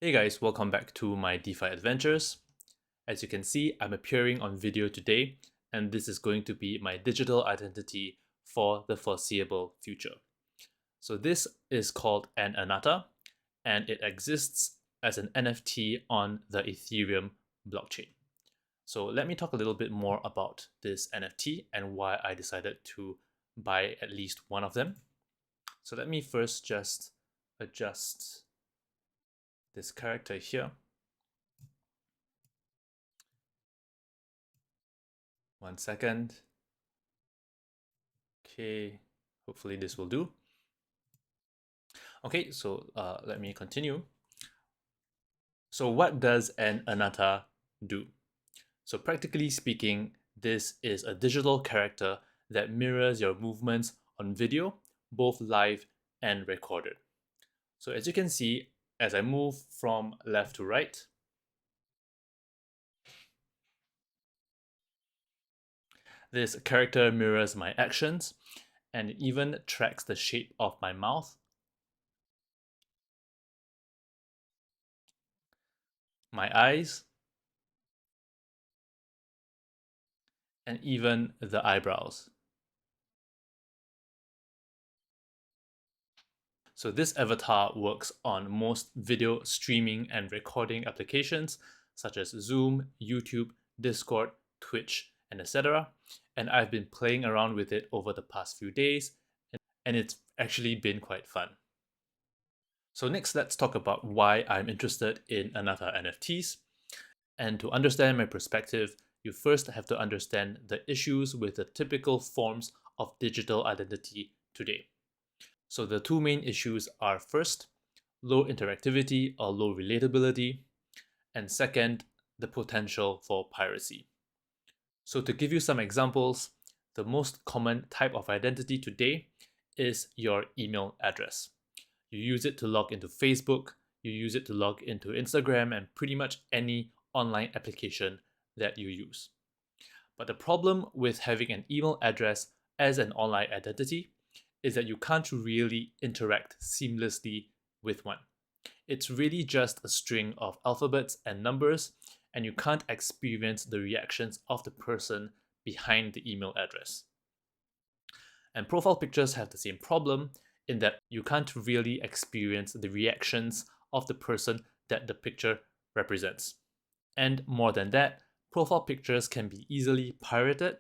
Hey guys, welcome back to my DeFi adventures. As you can see, I'm appearing on video today, and this is going to be my digital identity for the foreseeable future. So this is called an Anata, and it exists as an NFT on the Ethereum blockchain. So let me talk a little bit more about this NFT and why I decided to buy at least one of them. So let me first just adjust this character here. One second. Okay, hopefully this will do. Okay, so let me continue. So what does an Anata do? So practically speaking, this is a digital character that mirrors your movements on video, both live and recorded. So as you can see, as I move from left to right, this character mirrors my actions and even tracks the shape of my mouth, my eyes, and even the eyebrows. So this avatar works on most video streaming and recording applications such as Zoom, YouTube, Discord, Twitch, and etc. And I've been playing around with it over the past few days, and it's actually been quite fun. So next, let's talk about why I'm interested in Anata NFTs. And to understand my perspective, you first have to understand the issues with the typical forms of digital identity today. So the two main issues are first, low interactivity or low relatability, and second, the potential for piracy. So to give you some examples, the most common type of identity today is your email address. You use it to log into Facebook, you use it to log into Instagram, and pretty much any online application that you use. But the problem with having an email address as an online identity is that you can't really interact seamlessly with one. It's really just a string of alphabets and numbers, and you can't experience the reactions of the person behind the email address. And profile pictures have the same problem in that you can't really experience the reactions of the person that the picture represents. And more than that, profile pictures can be easily pirated,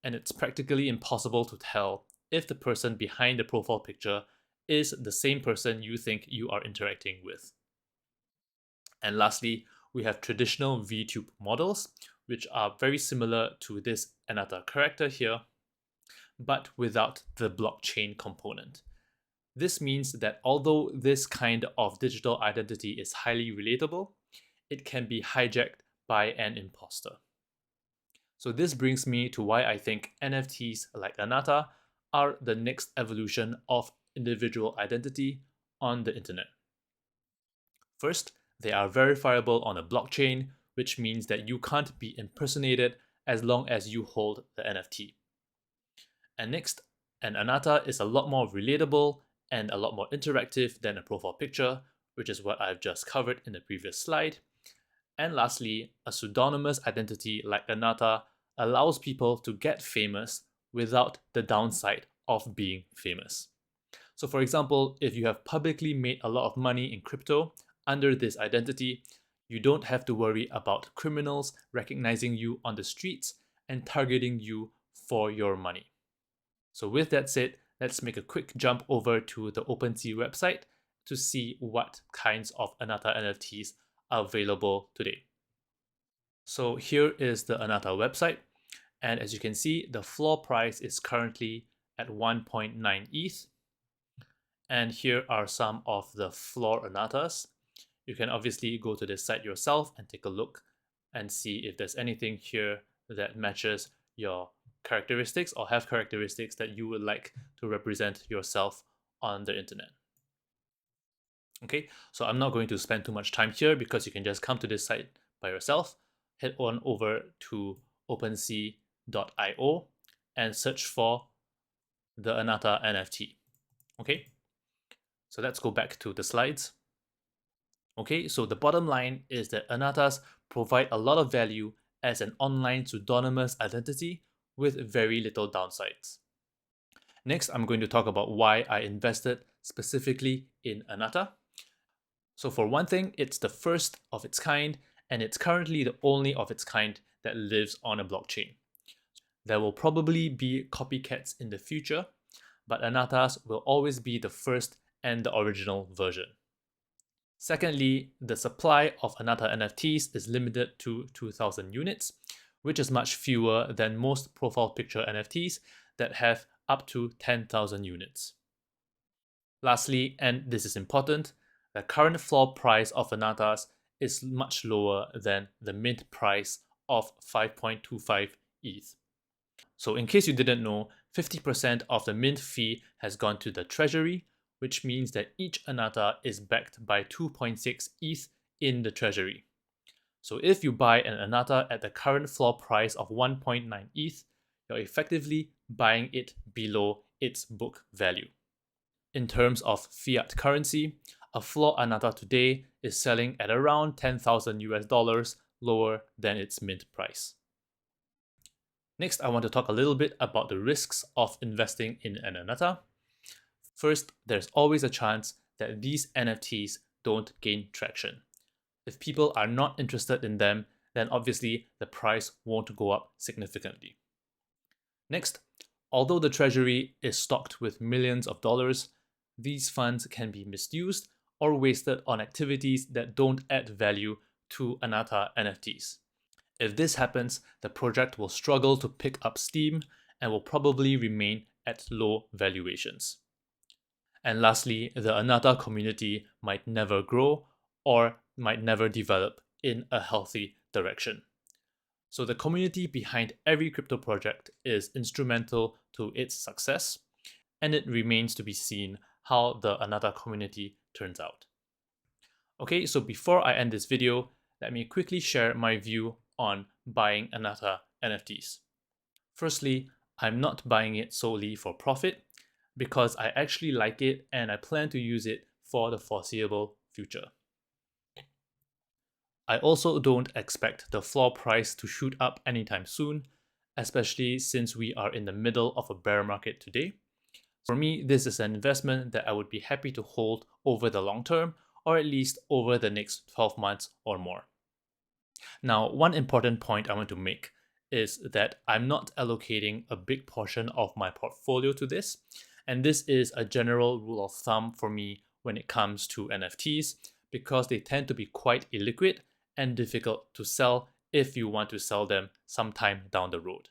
and it's practically impossible to tell if the person behind the profile picture is the same person you think you are interacting with. And lastly, we have traditional VTube models, which are very similar to this Anata character here, but without the blockchain component. This means that although this kind of digital identity is highly relatable, it can be hijacked by an imposter. So this brings me to why I think NFTs like Anata are the next evolution of individual identity on the internet. First, they are verifiable on a blockchain, which means that you can't be impersonated as long as you hold the NFT. And next, an Anata is a lot more relatable and a lot more interactive than a profile picture, which is what I've just covered in the previous slide. And lastly, a pseudonymous identity like Anata allows people to get famous without the downside of being famous. So for example, if you have publicly made a lot of money in crypto under this identity, you don't have to worry about criminals recognizing you on the streets and targeting you for your money. So with that said, let's make a quick jump over to the OpenSea website to see what kinds of Anata NFTs are available today. So here is the Anata website, and as you can see, the floor price is currently at 1.9 ETH. And here are some of the floor Anatas. You can obviously go to this site yourself and take a look and see if there's anything here that matches your characteristics or have characteristics that you would like to represent yourself on the internet. Okay, so I'm not going to spend too much time here because you can just come to this site by yourself. Head on over to OpenSea.io and search for the Anata NFT. Okay, so let's go back to the slides. Okay, so the bottom line is that Anatas provide a lot of value as an online pseudonymous identity with very little downsides. Next, I'm going to talk about why I invested specifically in Anata. So for one thing, it's the first of its kind, and it's currently the only of its kind that lives on a blockchain. There will probably be copycats in the future, but Anatas will always be the first and the original version. Secondly, the supply of Anata NFTs is limited to 2,000 units, which is much fewer than most profile picture NFTs that have up to 10,000 units. Lastly, and this is important, the current floor price of Anatas is much lower than the mint price of 5.25 ETH. So in case you didn't know, 50% of the mint fee has gone to the treasury, which means that each Anata is backed by 2.6 ETH in the treasury. So if you buy an Anata at the current floor price of 1.9 ETH, you're effectively buying it below its book value. In terms of fiat currency, a floor Anata today is selling at around 10,000 US dollars lower than its mint price. Next, I want to talk a little bit about the risks of investing in an Anata. First, there's always a chance that these NFTs don't gain traction. If people are not interested in them, then obviously the price won't go up significantly. Next, although the treasury is stocked with millions of dollars, these funds can be misused or wasted on activities that don't add value to Anata NFTs. If this happens, the project will struggle to pick up steam and will probably remain at low valuations. And lastly, the Anata community might never grow or might never develop in a healthy direction. So the community behind every crypto project is instrumental to its success, and it remains to be seen how the Anata community turns out. Okay, so before I end this video, let me quickly share my view on buying Anata NFTs. Firstly, I'm not buying it solely for profit because I actually like it and I plan to use it for the foreseeable future. I also don't expect the floor price to shoot up anytime soon, especially since we are in the middle of a bear market today. For me, this is an investment that I would be happy to hold over the long term, or at least over the next 12 months or more. Now, one important point I want to make is that I'm not allocating a big portion of my portfolio to this, and this is a general rule of thumb for me when it comes to NFTs because they tend to be quite illiquid and difficult to sell if you want to sell them sometime down the road.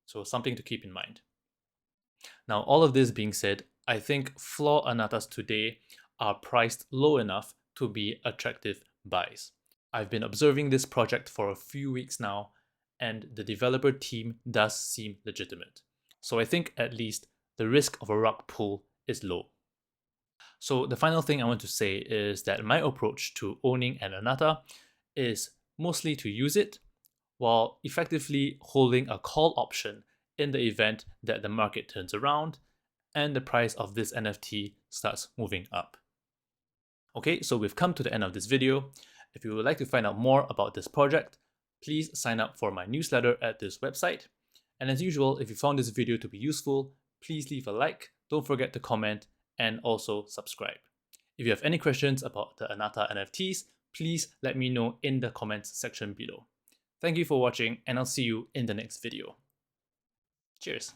So something to keep in mind. Now, all of this being said, I think floor Anatas today are priced low enough to be attractive buys. I've been observing this project for a few weeks now, and the developer team does seem legitimate. So I think at least the risk of a rug pull is low. So the final thing I want to say is that my approach to owning an Anata is mostly to use it while effectively holding a call option in the event that the market turns around and the price of this NFT starts moving up. Okay, so we've come to the end of this video. If you would like to find out more about this project, please sign up for my newsletter at this website. And as usual, if you found this video to be useful, please leave a like, don't forget to comment, and also subscribe. If you have any questions about the Anata NFTs, please let me know in the comments section below. Thank you for watching, and I'll see you in the next video. Cheers.